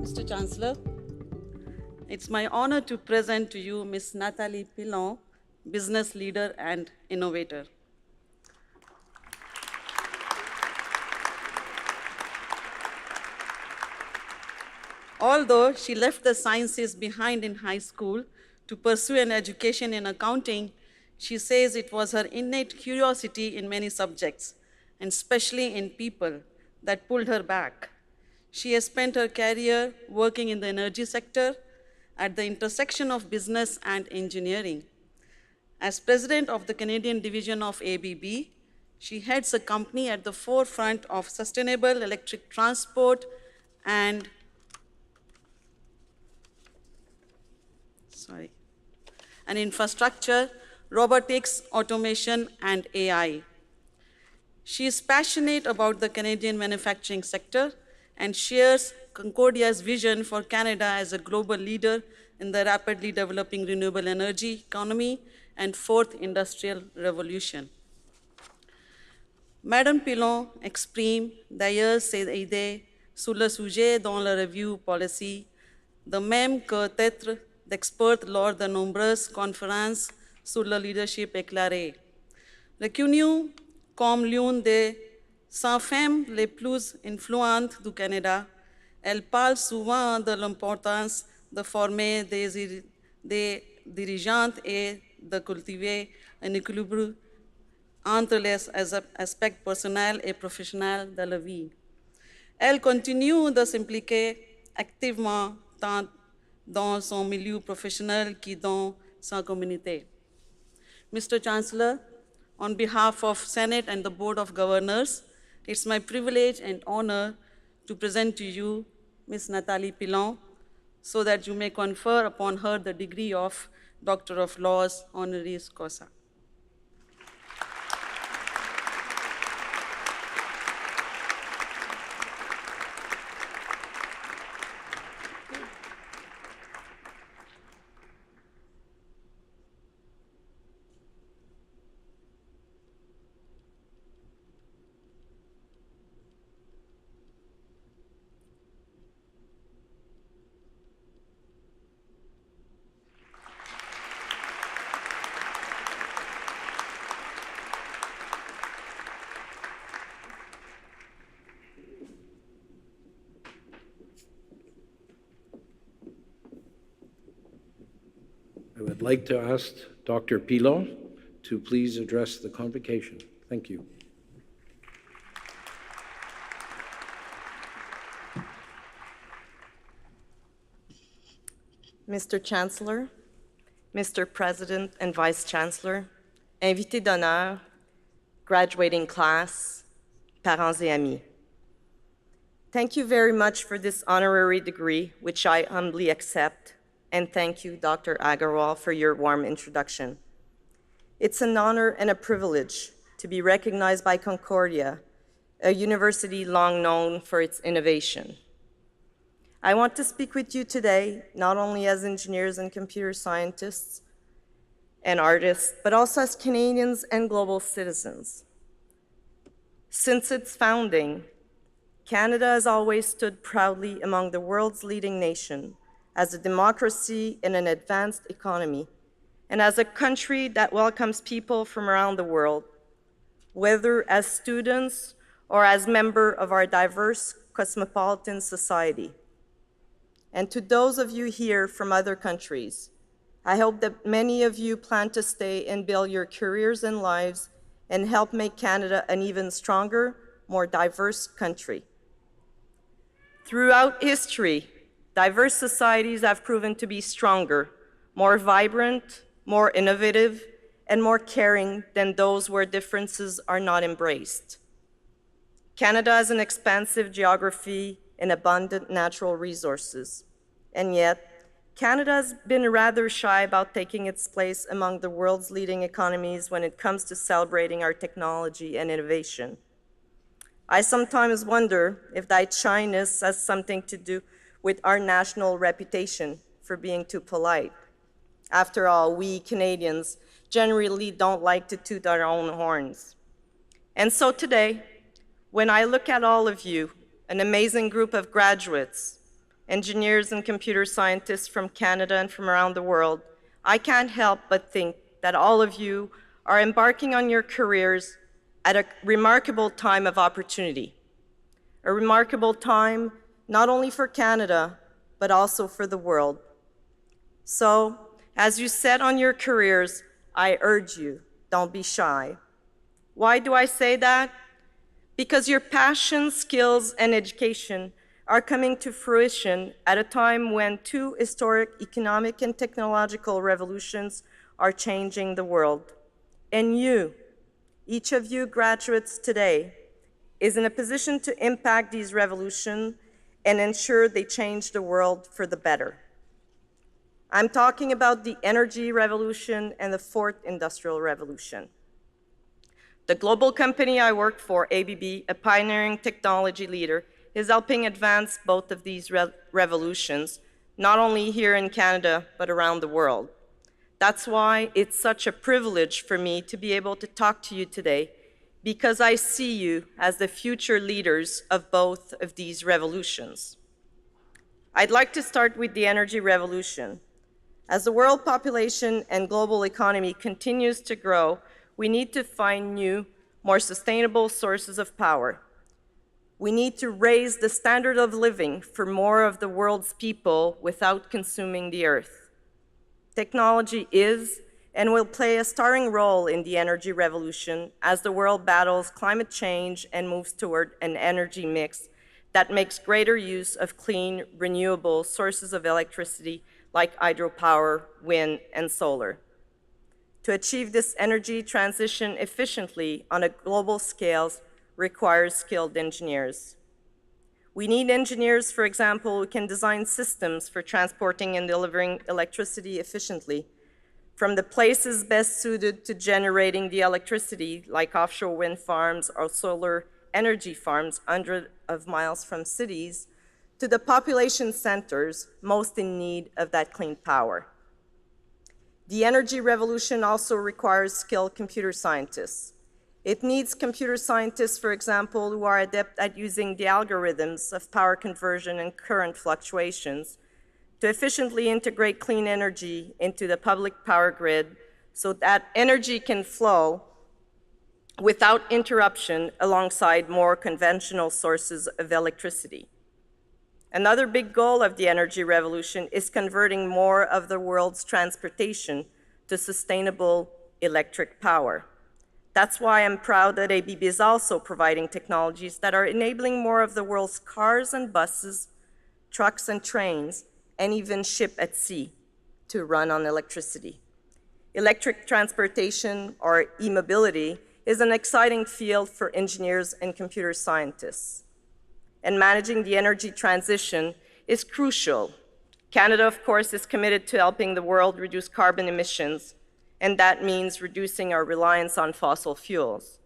Mr. Chancellor, it's my honor to present to you Ms. Nathalie Pilon, business leader and innovator. Although she left the sciences behind in high school to pursue an education in accounting, she says it was her innate curiosity in many subjects, and especially in people, that pulled her back. She has spent her career working in the energy sector at the intersection of business and engineering. As president of the Canadian division of ABB, she heads a company at the forefront of sustainable electric transport and infrastructure, robotics, automation, and AI. She is passionate about the Canadian manufacturing sector and shares Concordia's vision for Canada as a global leader in the rapidly developing renewable energy economy and fourth industrial revolution. Madame Pilon exprime d'ailleurs ses idées sur le sujet dans la review policy, de même que titre d'expert lors de nombreuses conférences sur le leadership éclairé. Reconnue comme l'une des 100 femmes les plus influentes du Canada, elle parle souvent de l'importance de former des dirigeantes et de cultiver un équilibre entre les aspects personnels et professionnels de la vie. Elle continue de s'impliquer activement tant dans son milieu professionnel que dans sa communauté. Mr. Chancellor, on behalf of Senate and the Board of Governors, it's my privilege and honor to present to you Ms. Nathalie Pilon so that you may confer upon her the degree of Doctor of Laws honoris causa. I would like to ask Dr. Pilon to please address the convocation. Thank you. Mr. Chancellor, Mr. President and Vice Chancellor, invités d'honneur, graduating class, parents et amis. Thank you very much for this honorary degree, which I humbly accept, and thank you, Dr. Agarwal, for your warm introduction. It's an honor and a privilege to be recognized by Concordia, a university long known for its innovation. I want to speak with you today, not only as engineers and computer scientists and artists, but also as Canadians and global citizens. Since its founding, Canada has always stood proudly among the world's leading nations as a democracy and an advanced economy, and as a country that welcomes people from around the world, whether as students or as members of our diverse cosmopolitan society. And to those of you here from other countries, I hope that many of you plan to stay and build your careers and lives and help make Canada an even stronger, more diverse country. Throughout history, diverse societies have proven to be stronger, more vibrant, more innovative, and more caring than those where differences are not embraced. Canada has an expansive geography and abundant natural resources, and yet, Canada has been rather shy about taking its place among the world's leading economies when it comes to celebrating our technology and innovation. I sometimes wonder if that shyness has something to do with our national reputation for being too polite. After all, we Canadians generally don't like to toot our own horns. And so today, when I look at all of you, an amazing group of graduates, engineers and computer scientists from Canada and from around the world, I can't help but think that all of you are embarking on your careers at a remarkable time of opportunity. A remarkable time not only for Canada, but also for the world. So, as you set on your careers, I urge you, don't be shy. Why do I say that? Because your passion, skills, and education are coming to fruition at a time when two historic economic and technological revolutions are changing the world. And you, each of you graduates today, is in a position to impact these revolutions and ensure they change the world for the better. I'm talking about the energy revolution and the fourth industrial revolution. The global company I work for, ABB, a pioneering technology leader, is helping advance both of these revolutions, not only here in Canada, but around the world. That's why it's such a privilege for me to be able to talk to you today, because I see you as the future leaders of both of these revolutions. I'd like to start with the energy revolution. As the world population and global economy continues to grow, we need to find new, more sustainable sources of power. We need to raise the standard of living for more of the world's people without consuming the earth. Technology is and will play a starring role in the energy revolution as the world battles climate change and moves toward an energy mix that makes greater use of clean, renewable sources of electricity like hydropower, wind, and solar. To achieve this energy transition efficiently on a global scale requires skilled engineers. We need engineers, for example, who can design systems for transporting and delivering electricity efficiently, from the places best suited to generating the electricity, like offshore wind farms or solar energy farms hundreds of miles from cities, to the population centers most in need of that clean power. The energy revolution also requires skilled computer scientists. It needs computer scientists, for example, who are adept at using the algorithms of power conversion and current fluctuations to efficiently integrate clean energy into the public power grid so that energy can flow without interruption alongside more conventional sources of electricity. Another big goal of the energy revolution is converting more of the world's transportation to sustainable electric power. That's why I'm proud that ABB is also providing technologies that are enabling more of the world's cars and buses, trucks and trains, and even ship at sea to run on electricity. Electric transportation, or e-mobility, is an exciting field for engineers and computer scientists. And managing the energy transition is crucial. Canada, of course, is committed to helping the world reduce carbon emissions, and that means reducing our reliance on fossil fuels.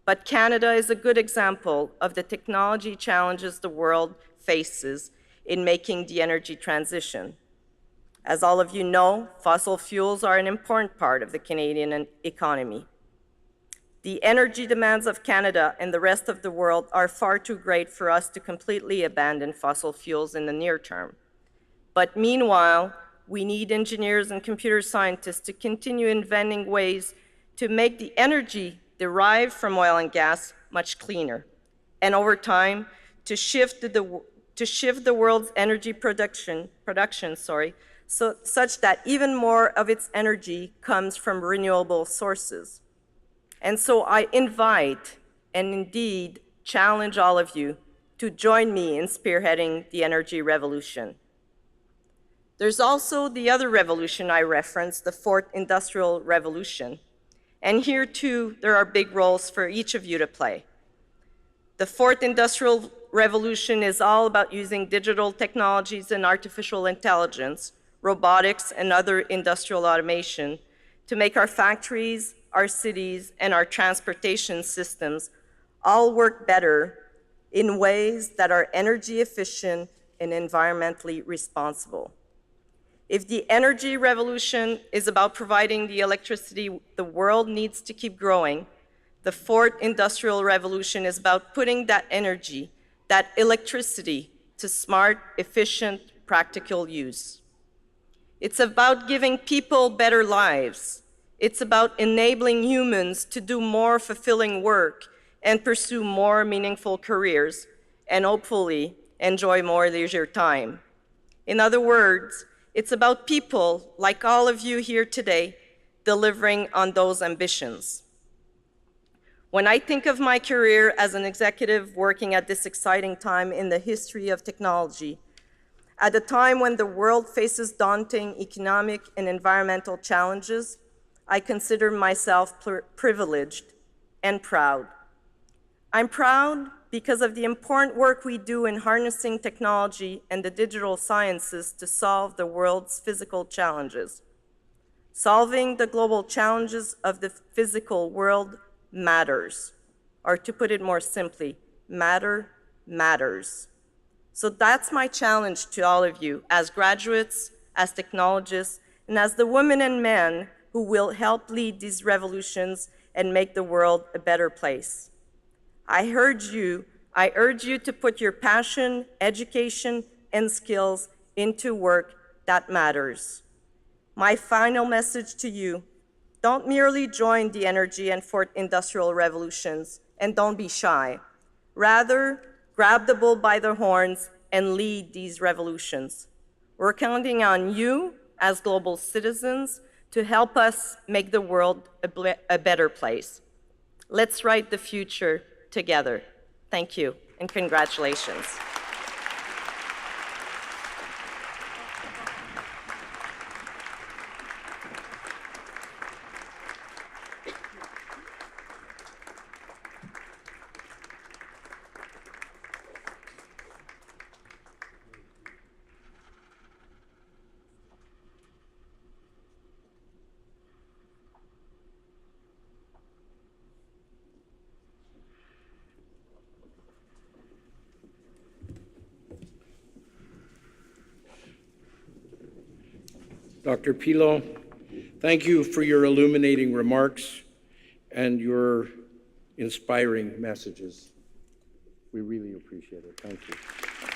But Canada is a good example of the technology challenges the world faces in making the energy transition. As all of you know, fossil fuels are an important part of the Canadian economy. The energy demands of Canada and the rest of the world are far too great for us to completely abandon fossil fuels in the near term. But meanwhile, we need engineers and computer scientists to continue inventing ways to make the energy derived from oil and gas much cleaner, and over time, to shift the world's energy production, such that even more of its energy comes from renewable sources. And so I invite, and indeed challenge all of you, to join me in spearheading the energy revolution. There's also the other revolution I referenced, the fourth industrial revolution. And here too, there are big roles for each of you to play. The fourth industrial revolution is all about using digital technologies and artificial intelligence, robotics, and other industrial automation to make our factories, our cities, and our transportation systems all work better in ways that are energy efficient and environmentally responsible. If the energy revolution is about providing the electricity the world needs to keep growing, the fourth industrial revolution is about putting that energy, that electricity, to smart, efficient, practical use. It's about giving people better lives. It's about enabling humans to do more fulfilling work and pursue more meaningful careers, and hopefully enjoy more leisure time. In other words, it's about people like all of you here today delivering on those ambitions. When I think of my career as an executive working at this exciting time in the history of technology, at a time when the world faces daunting economic and environmental challenges, I consider myself privileged and proud. I'm proud because of the important work we do in harnessing technology and the digital sciences to solve the world's physical challenges. Solving the global challenges of the physical world matters, or to put it more simply, matter matters. So that's my challenge to all of you as graduates, as technologists, and as the women and men who will help lead these revolutions and make the world a better place. I urge you to put your passion, education, and skills into work that matters. My final message to you: don't merely join the energy and fourth industrial revolutions, and don't be shy. Rather, grab the bull by the horns and lead these revolutions. We're counting on you as global citizens to help us make the world a better place. Let's write the future together. Thank you, and congratulations. Dr. Pilon, thank you for your illuminating remarks and your inspiring messages. We really appreciate it. Thank you.